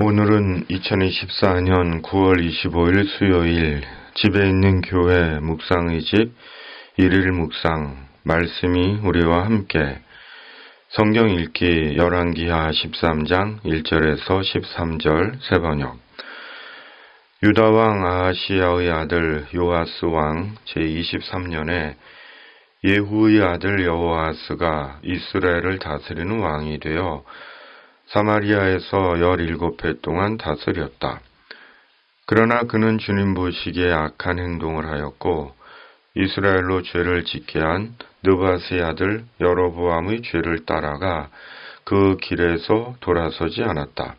오늘은 2024년 9월 25일 수요일 집에 있는 교회 묵상의 집 1일 묵상 말씀이 우리와 함께 성경 읽기 열왕기하 13장 1절에서 13절 세번역 유다왕 아하시야의 아들 요아스 왕 제23년에 예후의 아들 여호아스가 이스라엘을 다스리는 왕이 되어 사마리아에서 17해 동안 다스렸다. 그러나 그는 주님 보시기에 악한 행동을 하였고 이스라엘로 죄를 짓게 한 느밧의 아들 여로보암의 죄를 따라가 그 길에서 돌아서지 않았다.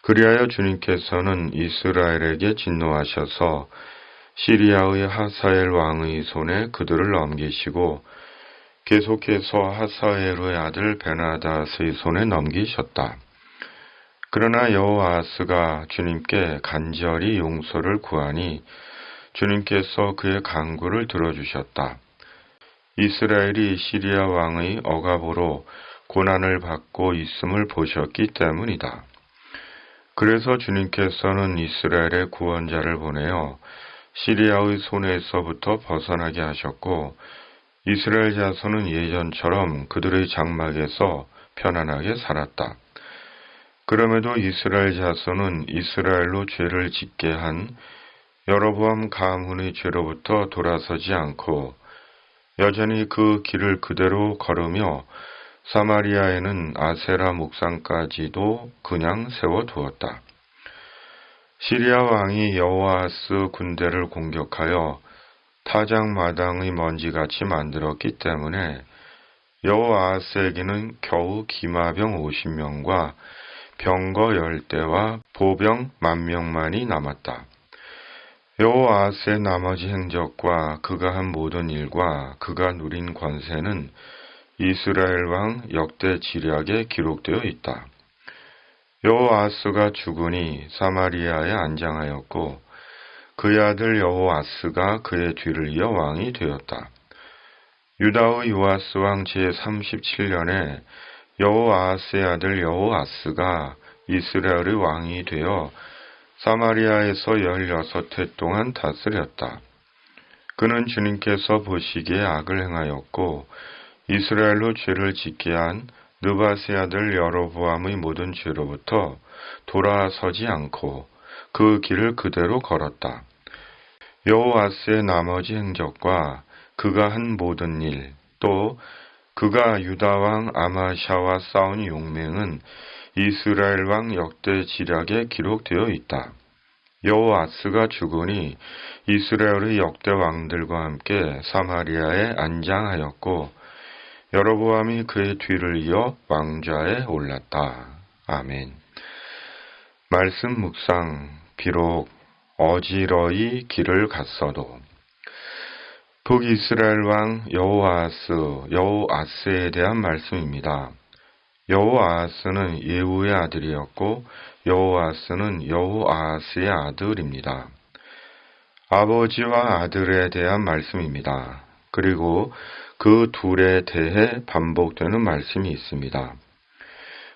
그리하여 주님께서는 이스라엘에게 진노하셔서 시리아의 하사엘 왕의 손에 그들을 넘기시고 계속해서 하사엘의 아들 베나닷의 손에 넘기셨다. 그러나 여호아스가 주님께 간절히 용서를 구하니 주님께서 그의 간구를 들어주셨다. 이스라엘이 시리아 왕의 억압으로 고난을 받고 있음을 보셨기 때문이다. 그래서 주님께서는 이스라엘의 구원자를 보내어 시리아의 손에서부터 벗어나게 하셨고 이스라엘 자손은 예전처럼 그들의 장막에서 편안하게 살았다. 그럼에도 이스라엘 자손은 이스라엘로 죄를 짓게 한 여로보암 가문의 죄로부터 돌아서지 않고 여전히 그 길을 그대로 걸으며 사마리아에는 아세라 목상까지도 그냥 세워두었다. 시리아 왕이 여호아스 군대를 공격하여 타작마당의 먼지같이 만들었기 때문에 여호아스에게는 겨우 기마병 50명과 병거 10대와 보병 10,000명만이 남았다. 여호아스의 나머지 행적과 그가 한 모든 일과 그가 누린 권세는 이스라엘 왕 역대 지략에 기록되어 있다. 여호아스가 죽으니 사마리아에 안장하였고 그의 아들 여호아스가 그의 뒤를 이어 왕이 되었다. 유다의 요아스 왕 제37년에 여호아스의 아들 여호아스가 이스라엘의 왕이 되어 사마리아에서 16해 동안 다스렸다. 그는 주님께서 보시기에 악을 행하였고 이스라엘로 죄를 짓게 한 느밧의 아들 여로보암의 모든 죄로부터 돌아서지 않고 그 길을 그대로 걸었다. 여호아스의 나머지 행적과 그가 한 모든 일, 또 그가 유다 왕 아마샤와 싸운 용맹은 이스라엘 왕 역대 지략에 기록되어 있다. 여호아스가 죽으니 이스라엘의 역대 왕들과 함께 사마리아에 안장하였고 여로보암이 그의 뒤를 이어 왕좌에 올랐다. 아멘. 말씀 묵상. 비록 어지러이 길을 갔어도 북이스라엘 왕 여호아스에 대한 말씀입니다. 여호아스는 예후의 아들이었고 여호아스는 여호아스의 아들입니다. 아버지와 아들에 대한 말씀입니다. 그리고 그 둘에 대해 반복되는 말씀이 있습니다.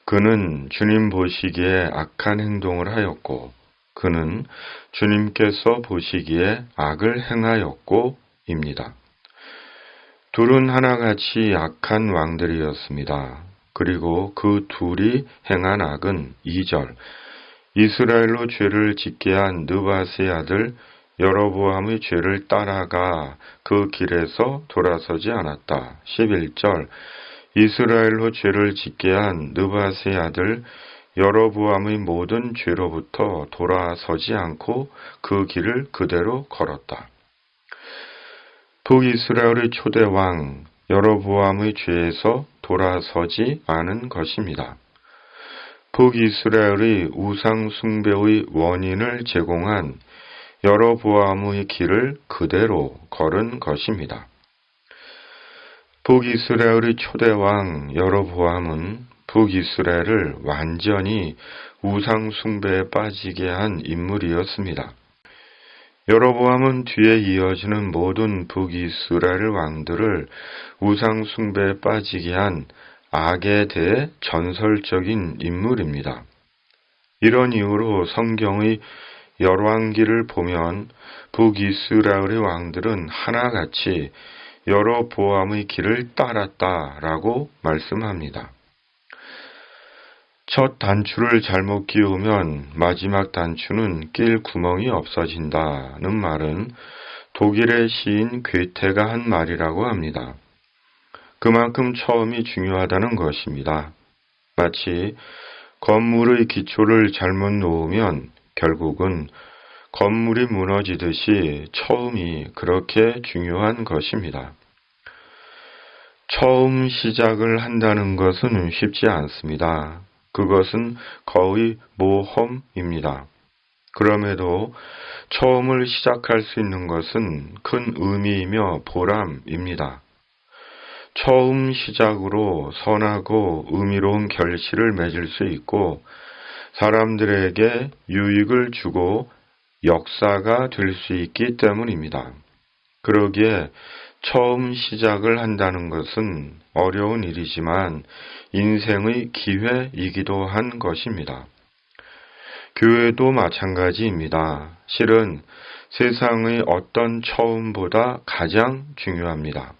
그는 주님 보시기에 악한 행동을 하였고 그는 주님께서 보시기에 악을 행하였고 입니다. 둘은 하나같이 악한 왕들이었습니다. 그리고 그 둘이 행한 악은 2절 이스라엘로 죄를 짓게 한 느밧의 아들 여로보암의 죄를 따라가 그 길에서 돌아서지 않았다. 11절 이스라엘로 죄를 짓게 한 느밧의 아들 여로보암의 모든 죄로부터 돌아서지 않고 그 길을 그대로 걸었다. 북이스라엘의 초대 왕 여로보암의 죄에서 돌아서지 않은 것입니다. 북이스라엘의 우상 숭배의 원인을 제공한 여로보암의 길을 그대로 걸은 것입니다. 북이스라엘의 초대 왕 여로보암은 북이스라엘을 완전히 우상 숭배에 빠지게 한 인물이었습니다. 여로보암은 뒤에 이어지는 모든 북이스라엘 왕들을 우상 숭배에 빠지게 한 악에 대해 전설적인 인물입니다. 이런 이유로 성경의 열왕기를 보면 북이스라엘의 왕들은 하나같이 여로보암의 길을 따랐다라고 말씀합니다. 첫 단추를 잘못 끼우면 마지막 단추는 낄 구멍이 없어진다는 말은 독일의 시인 괴테가 한 말이라고 합니다. 그만큼 처음이 중요하다는 것입니다. 마치 건물의 기초를 잘못 놓으면 결국은 건물이 무너지듯이 처음이 그렇게 중요한 것입니다. 처음 시작을 한다는 것은 쉽지 않습니다. 그것은 거의 모험입니다. 그럼에도 처음을 시작할 수 있는 것은 큰 의미이며 보람입니다. 처음 시작으로 선하고 의미로운 결실을 맺을 수 있고 사람들에게 유익을 주고 역사가 될 수 있기 때문입니다. 그러기에 처음 시작을 한다는 것은 어려운 일이지만 인생의 기회이기도 한 것입니다. 교회도 마찬가지입니다. 실은 세상의 어떤 처음보다 가장 중요합니다.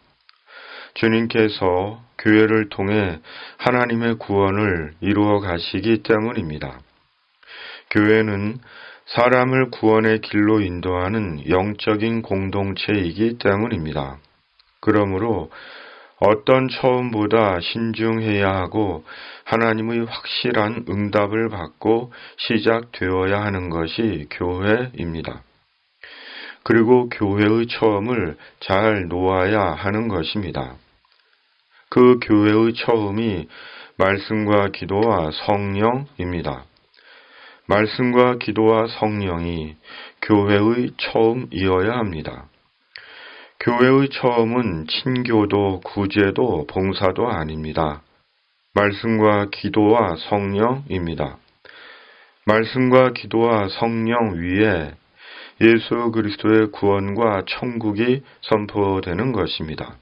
주님께서 교회를 통해 하나님의 구원을 이루어 가시기 때문입니다. 교회는 사람을 구원의 길로 인도하는 영적인 공동체이기 때문입니다. 그러므로 어떤 처음보다 신중해야 하고 하나님의 확실한 응답을 받고 시작되어야 하는 것이 교회입니다. 그리고 교회의 처음을 잘 놓아야 하는 것입니다. 그 교회의 처음이 말씀과 기도와 성령입니다. 말씀과 기도와 성령이 교회의 처음이어야 합니다. 교회의 처음은 친교도 구제도 봉사도 아닙니다. 말씀과 기도와 성령입니다. 말씀과 기도와 성령 위에 예수 그리스도의 구원과 천국이 선포되는 것입니다.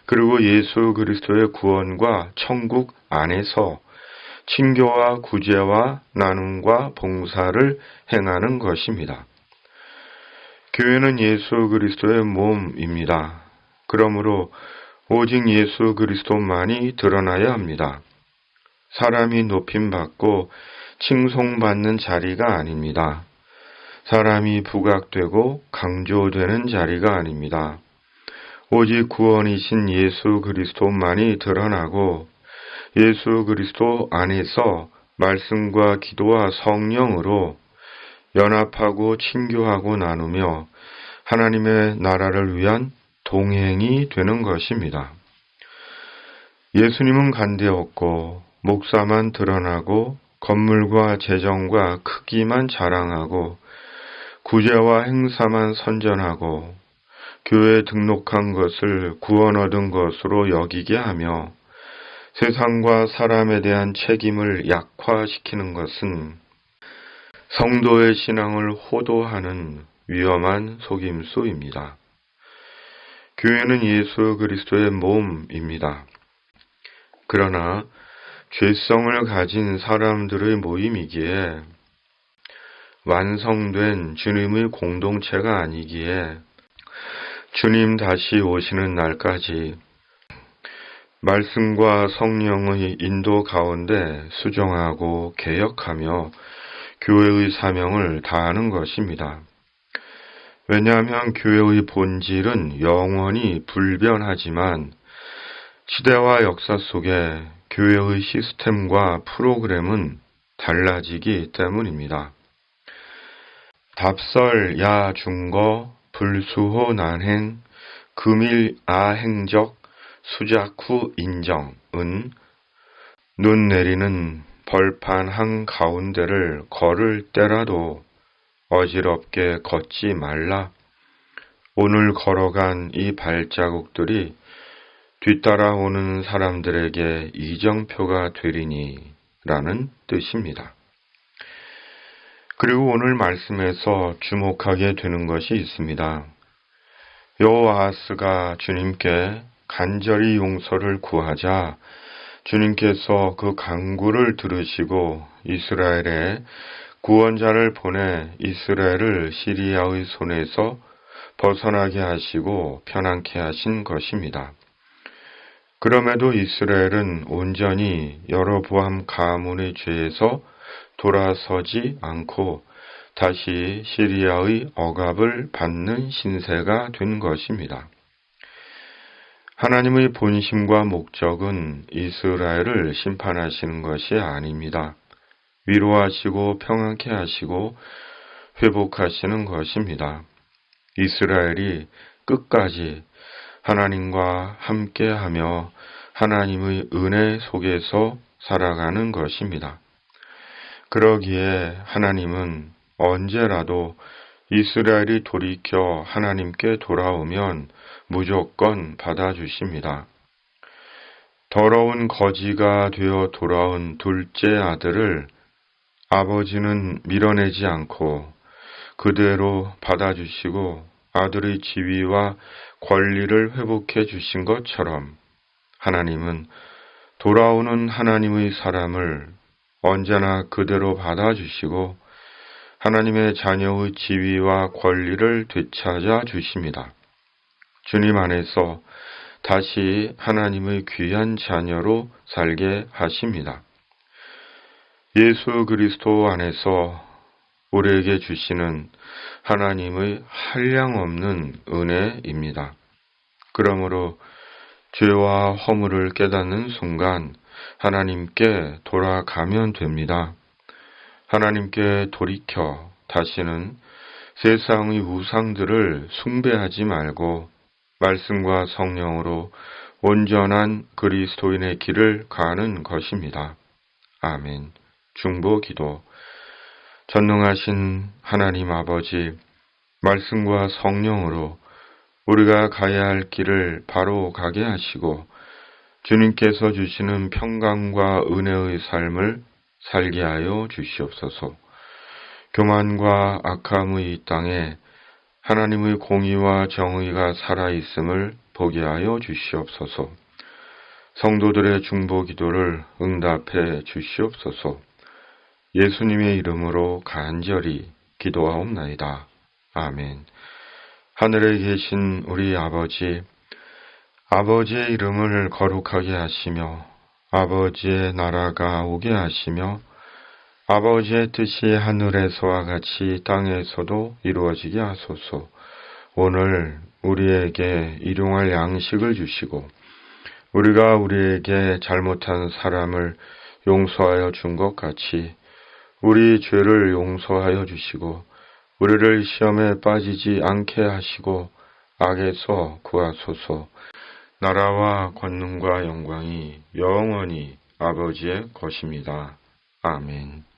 그리고 예수 그리스도의 구원과 천국 안에서 친교와 구제와 나눔과 봉사를 행하는 것입니다. 교회는 예수 그리스도의 몸입니다. 그러므로 오직 예수 그리스도만이 드러나야 합니다. 사람이 높임받고 칭송받는 자리가 아닙니다. 사람이 부각되고 강조되는 자리가 아닙니다. 오직 구원이신 예수 그리스도만이 드러나고 예수 그리스도 안에서 말씀과 기도와 성령으로 연합하고 친교하고 나누며 하나님의 나라를 위한 동행이 되는 것입니다. 예수님은 간대없고 목사만 드러나고 건물과 재정과 크기만 자랑하고 구제와 행사만 선전하고 교회에 등록한 것을 구원 얻은 것으로 여기게 하며 세상과 사람에 대한 책임을 약화시키는 것은 성도의 신앙을 호도하는 위험한 속임수입니다. 교회는 예수 그리스도의 몸입니다. 그러나 죄성을 가진 사람들의 모임이기에 완성된 주님의 공동체가 아니기에 주님 다시 오시는 날까지 말씀과 성령의 인도 가운데 수정하고 개혁하며 교회의 사명을 다하는 것입니다. 왜냐하면 교회의 본질은 영원히 불변하지만 시대와 역사 속에 교회의 시스템과 프로그램은 달라지기 때문입니다. 답설 야중거 불수호 난행 금일 아행적 수작후 인정은 눈 내리는 벌판 한 가운데를 걸을 때라도 어지럽게 걷지 말라. 오늘 걸어간 이 발자국들이 뒤따라오는 사람들에게 이정표가 되리니 라는 뜻입니다. 그리고 오늘 말씀에서 주목하게 되는 것이 있습니다. 여호아하스가 주님께 간절히 용서를 구하자 주님께서 그 간구를 들으시고 이스라엘에 구원자를 보내 이스라엘을 시리아의 손에서 벗어나게 하시고 편안케 하신 것입니다. 그럼에도 이스라엘은 온전히 여로보암 가문의 죄에서 돌아서지 않고 다시 시리아의 억압을 받는 신세가 된 것입니다. 하나님의 본심과 목적은 이스라엘을 심판하시는 것이 아닙니다. 위로하시고 평안케 하시고 회복하시는 것입니다. 이스라엘이 끝까지 하나님과 함께하며 하나님의 은혜 속에서 살아가는 것입니다. 그러기에 하나님은 언제라도 이스라엘이 돌이켜 하나님께 돌아오면 무조건 받아주십니다. 더러운 거지가 되어 돌아온 둘째 아들을 아버지는 밀어내지 않고 그대로 받아주시고 아들의 지위와 권리를 회복해 주신 것처럼 하나님은 돌아오는 하나님의 사람을 언제나 그대로 받아주시고 하나님의 자녀의 지위와 권리를 되찾아 주십니다. 주님 안에서 다시 하나님의 귀한 자녀로 살게 하십니다. 예수 그리스도 안에서 우리에게 주시는 하나님의 한량없는 은혜입니다. 그러므로 죄와 허물을 깨닫는 순간 하나님께 돌아가면 됩니다. 하나님께 돌이켜 다시는 세상의 우상들을 숭배하지 말고 말씀과 성령으로 온전한 그리스도인의 길을 가는 것입니다. 아멘. 중보기도. 전능하신 하나님 아버지, 말씀과 성령으로 우리가 가야 할 길을 바로 가게 하시고 주님께서 주시는 평강과 은혜의 삶을 살게 하여 주시옵소서. 교만과 악함의 이 땅에 하나님의 공의와 정의가 살아있음을 보게 하여 주시옵소서. 성도들의 중보 기도를 응답해 주시옵소서. 예수님의 이름으로 간절히 기도하옵나이다. 아멘. 하늘에 계신 우리 아버지, 아버지의 이름을 거룩하게 하시며 아버지의 나라가 오게 하시며 아버지의 뜻이 하늘에서와 같이 땅에서도 이루어지게 하소서. 오늘 우리에게 일용할 양식을 주시고 우리가 우리에게 잘못한 사람을 용서하여 준 것 같이 우리 죄를 용서하여 주시고 우리를 시험에 빠지지 않게 하시고 악에서 구하소서. 나라와 권능과 영광이 영원히 아버지의 것입니다. 아멘.